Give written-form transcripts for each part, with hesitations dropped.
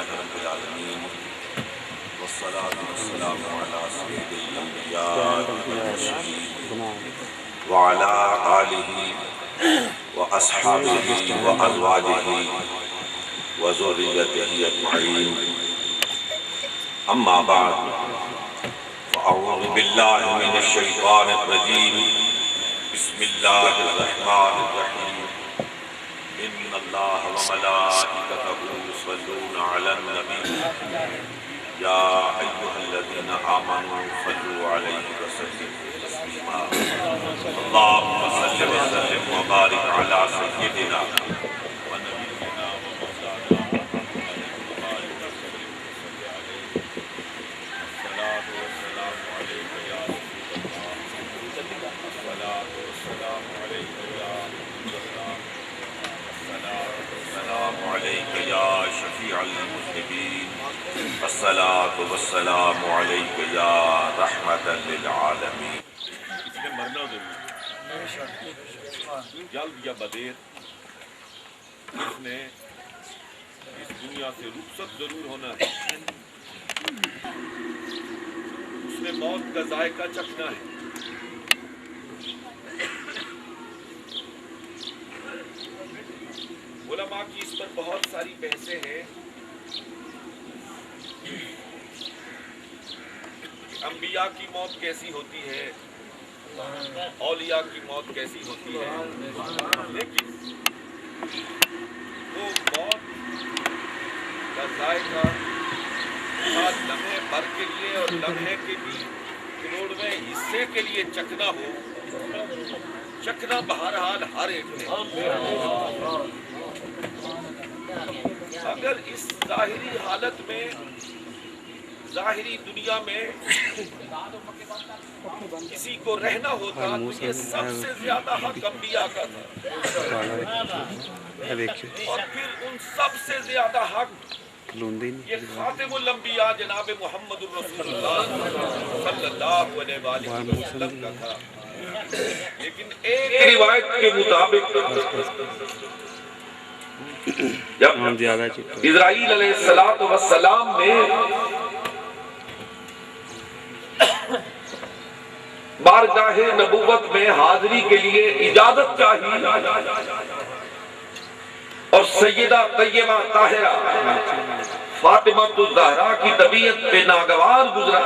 رب العالمین والصلاة والسلام علی سید الانبیاء والمرسلین وعلی آلہ واصحابہ وازواجہ وذریتہ اجمعین، اما بعد فاعوذ باللہ من الشیطان الرجیم، بسم اللہ الرحمن الرحیم، ان اللہ وملائکتہ یصلون علی النبی یا ایھا الذین آمنوا صلوا علیہ وسلموا تسلیما، اللہم صل وسلم وبارک علی سیدنا ونبینا ومولانا الصلاة والسلام علیک یا رحمتا للعالمین۔ اس نے مرنا ضرور جلد یا بدیر، اس نے اس دنیا سے رخصت ضرور ہونا ہے، اس نے موت کا ذائقہ چکھنا ہے۔ علماء کی اس پر بہت ساری بحثیں ہیں کہ انبیاء کی موت کیسی ہوتی ہے، اولیاء کی موت کیسی ہوتی ہے، لیکن وہ موت کا ذائقہ خاص لمحے بھر کے لیے اور لمحے کے بھی کروڑویں حصے کے لیے چکھنا ہو، چکھنا بہرحال ہر ایک نے۔ اگر اس ظاہری حالت میں، ظاہری دنیا میں کسی کو رہنا ہوتا تو یہ سب سے زیادہ حق انبیاء کا تھا، اور پھر ان سب سے زیادہ حق یہ خاتم الانبیاء جناب محمد الرسول اللہ صلی اللہ علیہ وآلہ وسلم کا تھا۔ لیکن ایک روایت کے مطابق جب اسرائیل علیہ السلام نے بارگاہ نبوت میں حاضری کے لیے اجازت چاہی اور سیدہ طیبہ طاہرہ فاطمہ الزہرا کی طبیعت پہ ناگوار گزرا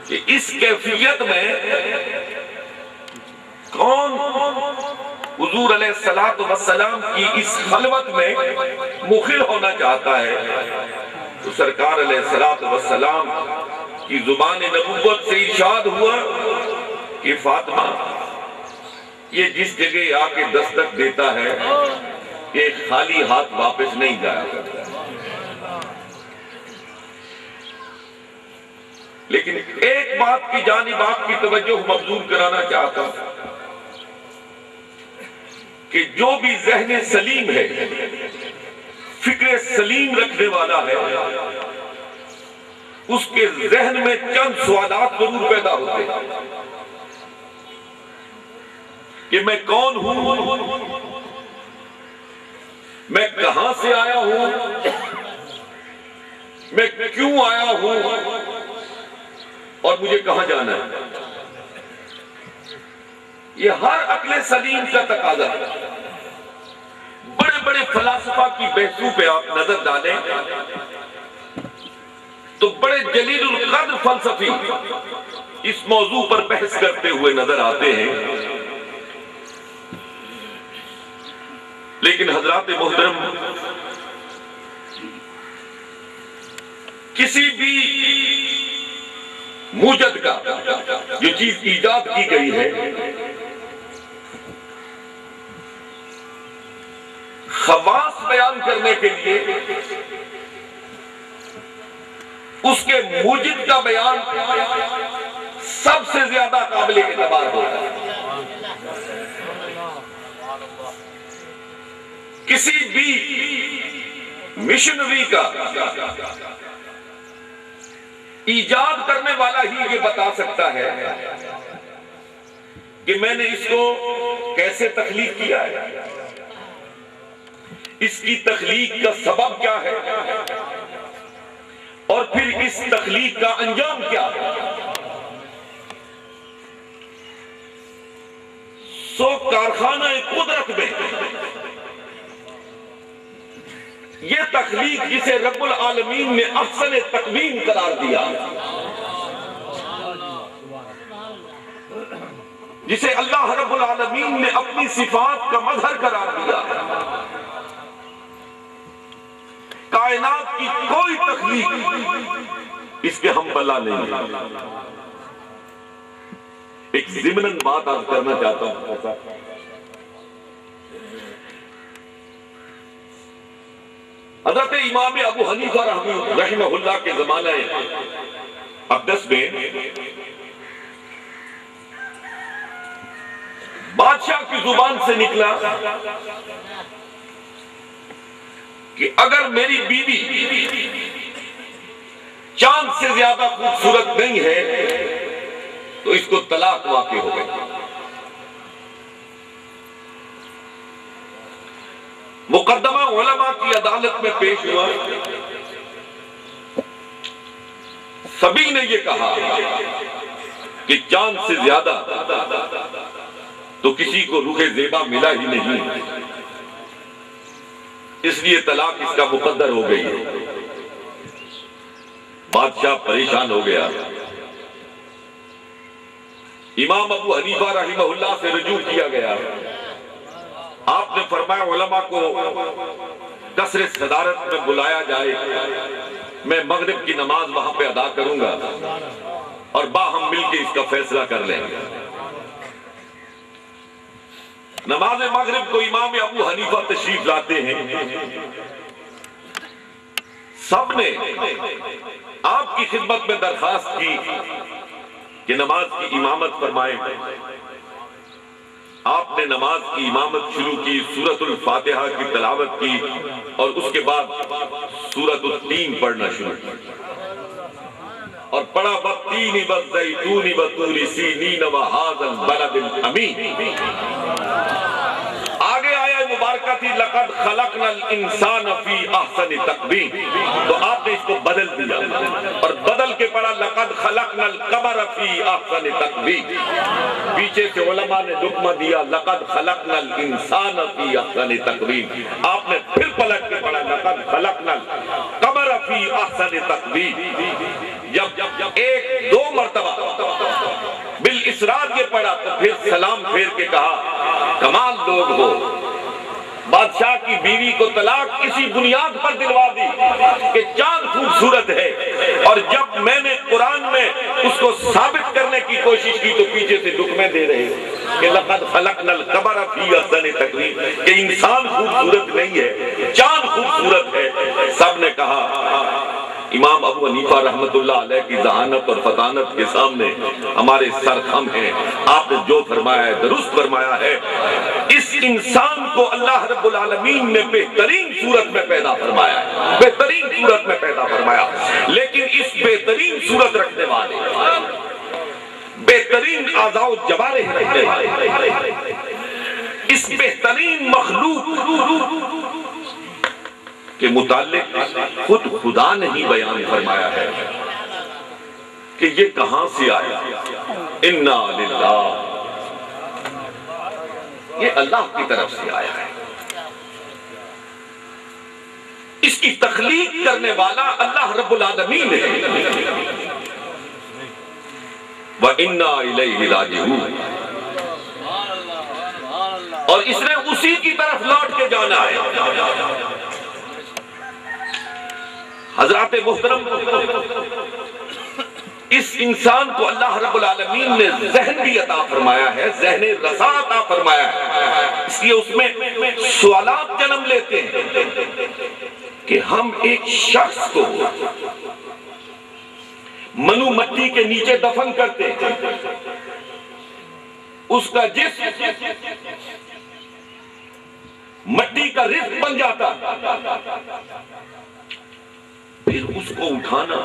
کہ اس کیفیت میں کون حضور علیہ السلام کی اس خلوت میں مخل ہونا چاہتا ہے، تو سرکار علیہ السلام کی زبان نبوت سے ارشاد ہوا کہ فاطمہ یہ جس جگہ آ کے دستک دیتا ہے کہ خالی ہاتھ واپس نہیں جایا کرتا۔ لیکن ایک بات کی جانب آپ کی توجہ مبذول کرانا چاہتا ہوں کہ جو بھی ذہن سلیم ہے، فکر سلیم رکھنے والا ہے، اس کے ذہن میں چند سوالات ضرور پیدا ہوتے ہیں کہ میں کون ہوں، میں کہاں سے آیا ہوں، میں کیوں آیا ہوں، اور مجھے کہاں جانا ہے۔ یہ ہر عقل سلیم کا تقاضا ہے۔ بڑے بڑے فلاسفہ کی بحثوں پہ آپ نظر ڈالیں تو بڑے جلیل القدر فلسفی اس موضوع پر بحث کرتے ہوئے نظر آتے ہیں، لیکن حضرات محترم، کسی بھی موجد کا جو چیز ایجاد کی گئی ہے، خواص بیان کرنے کے لیے اس کے موجد کا بیان سب سے زیادہ قابل اعتبار ہوتا ہے۔ کسی بھی مشنری کا ایجاد کرنے والا ہی یہ بتا سکتا ہے کہ میں نے اس کو کیسے تخلیق کیا ہے، اس کی تخلیق کا سبب کیا ہے اور پھر اس تخلیق کا انجام کیا ہے. سو کارخانہ قدرت میں یہ تخلیق جسے رب العالمین نے احسن تقویم قرار دیا، جسے اللہ رب العالمین نے اپنی صفات کا مظہر قرار دیا، کائنات کی کوئی تخلیق اس کے ہم بلا نہیں ہے. ایک ضمناً بات عرض کرنا چاہتا ہوں. حضرت امام ابو حنیفہ رحمہ اللہ کے زمانہ اقدس میں بادشاہ کی زبان سے نکلا کہ اگر میری بیوی چاند سے زیادہ خوبصورت نہیں ہے تو اس کو طلاق واقع ہو گئی. مقدمہ علماء کی عدالت میں پیش ہوا، سبھی نے یہ کہا کہ چاند سے زیادہ تو کسی کو روح زیبا ملا ہی نہیں، اس لیے طلاق اس کا مقدر ہو گئی ہے. بادشاہ پریشان ہو گیا. امام ابو حنیفہ رحمہ اللہ سے رجوع کیا گیا. آپ نے فرمایا علماء کو کثرت صدارت میں بلایا جائے، میں مغرب کی نماز وہاں پہ ادا کروں گا اور باہم مل کے اس کا فیصلہ کر لیں گے. نماز مغرب کو امام ابو حنیفہ تشریف لاتے ہیں. سب نے آپ کی خدمت میں درخواست کی کہ نماز کی امامت فرمائیں. آپ نے نماز کی امامت شروع کی، سورۃ الفاتحہ کی تلاوت کی اور اس کے بعد سورۃ التین پڑھنا شروع کی اور پڑھا والتین والزیتون وطور سینین وہذا البلد الامین. آگے آیا مبارکہ تھی لقد خلقنا الانسان فی احسن تقویم، تو آپ نے اس کو بدل دیا اور بدل کے پڑھا لقد خلقنا القمر فی احسن تقویم. پیچھے سے علماء نے لقمہ دیا لقد خلقنا الانسان فی احسن تقویم. آپ نے پھر پلٹ کے پڑھا لقد خلقنا القمر فی احسن تقویم. جب ایک دو مرتبہ بالاسرار یہ پڑھا تو پھر سلام پھیر کے کہا کمال لوگ ہو، بادشاہ کی بیوی کو طلاق اسی بنیاد پر دلوا دی کہ چاند خوبصورت ہے، اور جب میں نے قرآن میں اس کو ثابت کرنے کی کوشش کی تو پیچھے سے دکمے دے رہے کہ لقد خلقنا القمر فی احسن تقویم، کہ انسان خوبصورت نہیں ہے چاند خوبصورت ہے. سب نے کہا امام ابو حنیفہ رحمت اللہ علیہ کی ذہانت اور فطانت کے سامنے ہمارے سر خم ہیں. آپ نے جو فرمایا ہے درست فرمایا ہے. اس انسان کو اللہ رب العالمین نے بہترین صورت میں پیدا فرمایا ہے، بہترین صورت میں پیدا فرمایا، لیکن اس بہترین صورت رکھنے والے، بہترین اعضاء و جوارح رکھنے والے، اس بہترین مخلوق کے متعلق خود خدا نے ہی بیان فرمایا ہے کہ یہ کہاں سے آیا. انا للہ، یہ اللہ کی طرف سے آیا ہے. اس کی تخلیق کرنے والا اللہ رب العالمین ہے. وَإِنَّا إِلَيْهِ رَاجِعُونَ، اور اس نے اسی کی طرف لوٹ کے جانا ہے. حضرات محترم، اس انسان کو اللہ رب العالمین نے ذہن بھی عطا فرمایا ہے، ذہن رضا عطا فرمایا ہے. اس لیے اس میں سوالات جنم لیتے ہیں کہ ہم ایک شخص کو منو مٹی کے نیچے دفن کرتے ہیں، اس کا جسم مٹی کا رزق بن جاتا، پھر اس کو اٹھانا،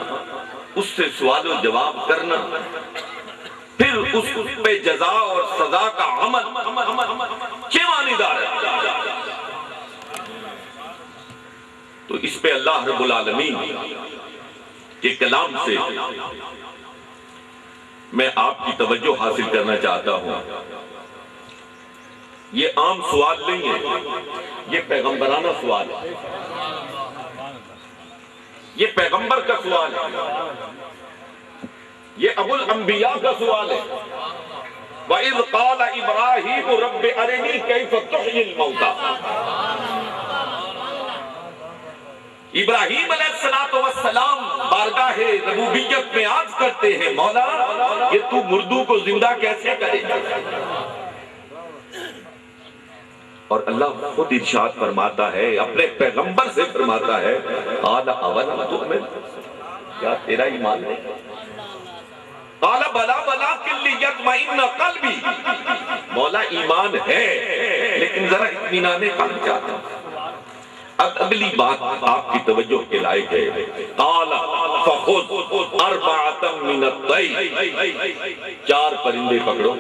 اس سے سوال و جواب کرنا، پھر اس پہ جزا اور سزا کا عمل کیا معنی دار ہے. تو اس پہ اللہ رب العالمین کے کلام سے میں آپ کی توجہ حاصل کرنا چاہتا ہوں۔ یہ عام سوال نہیں ہے، یہ پیغمبرانہ سوال ہے، یہ پیغمبر کا سوال ہے، یہ ابو الانبیاء کا سوال ہے۔ وَإِذْ قَالَ إِبْرَاهِيمُ رَبِّ أَرِنِي كَيْفَ تُحْيِي الْمَوْتَى۔ ابراہیم علیہ السلام بارگاہ ربوبیت میں عرض کرتے ہیں، مولا یہ تو مردوں کو زندہ کیسے کرے گا؟ اور اللہ خود ارشاد فرماتا ہے، اپنے پیغمبر سے فرماتا ہے، قال اولم تؤمن، کیا تیرا ایمان نہیں؟ قال بلا ولکن لیطمئن قلبی، مولا ایمان ہے لیکن ذرا اطمینان قلب چاہتا ہوں۔ اب اگلی بات آپ کی توجہ کے لائق ہے، قال فخذ اربعۃ من الطیر، 4 پرندے پکڑو،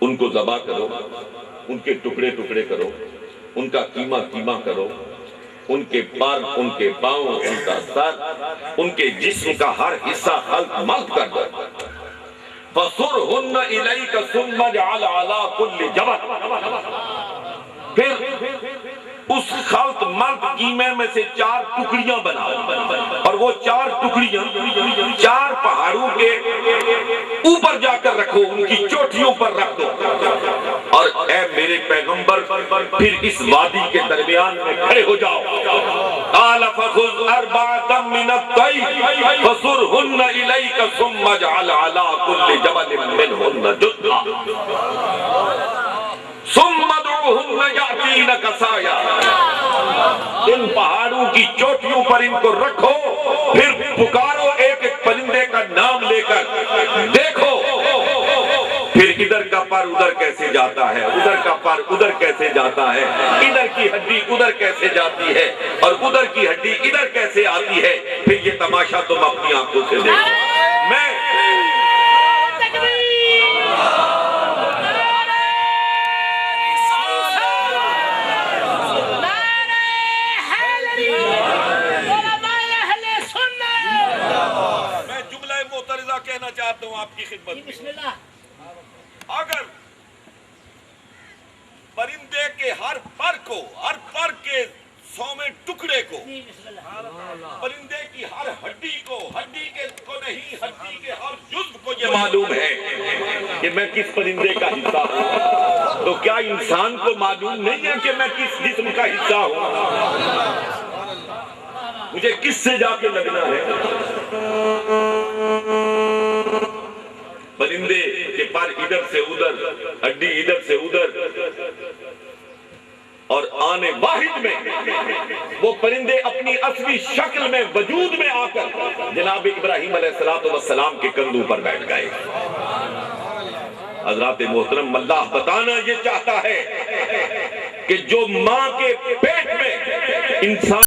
ان کو ذبح کرو، ان کے ٹکڑے ٹکڑے کرو، ان کا قیمہ قیمہ کرو، ان کے پر، ان کے پاؤں، ان کا سر، ان کے جسم کا ہر حصہ خلط ملط کر دو، فَصُرْهُنَّ إِلَيْكَ ثُمَّ اجْعَلْ عَلَىٰ كُلِّ جَبَلٍ، پھر اس خلط ملط قیمے میں سے 4 ٹکڑیاں بناؤ، اور وہ 4 ٹکڑیاں 4 پہاڑوں کے اوپر جا کر رکھو، ان کی چوٹیوں پر رکھ دو، اور اے میرے پیغمبر پھر اس وادی کے درمیان میں کھڑے ہو جاؤ۔ قال فخذ اربعۃ من الطیر فصرهن الیک ثم اجعل علی کل جبل منهن جزءا ثم ادعوهن یأتینک سعیا، ان پہاڑوں کی چوٹیوں پر ان کو رکھو، پھر پکارو ایک ایک پرندے کا نام لے کر، دیکھو پھر ادھر کا پر ادھر کیسے جاتا ہے، ادھر کا پر ادھر کیسے جاتا ہے، ادھر کی ہڈی ادھر کیسے جاتی ہے، اور ادھر کی ہڈی ادھر کیسے آتی ہے، پھر یہ تماشا تم اپنی آنکھوں سے دیکھو۔ میں جملہ معترضہ کہنا چاہتا ہوں آپ کی خدمت میں، اگر پرندے کے ہر پر کو، ہر پر کے 100ویں ٹکڑے کو، پرندے کی ہر ہڈی کو، ہڈی کے کو نہیں، ہڈی کے ہر جزو کو یہ معلوم ہے کہ میں کس پرندے کا حصہ ہوں، تو کیا انسان کو معلوم نہیں ہے کہ میں کس جسم کا حصہ ہوں؟ مجھے کس سے جا کے لگنا ہے؟ پرندے کے پر ادھر سے ادھر، ہڈی ادھر سے ادھر، اور آنے واحد میں وہ پرندے اپنی اصلی شکل میں وجود میں آ کر جناب ابراہیم علیہ السلام کے کندھوں پر بیٹھ گئے۔ حضرات محترم، اللہ بتانا یہ چاہتا ہے کہ جو ماں کے پیٹ میں انسان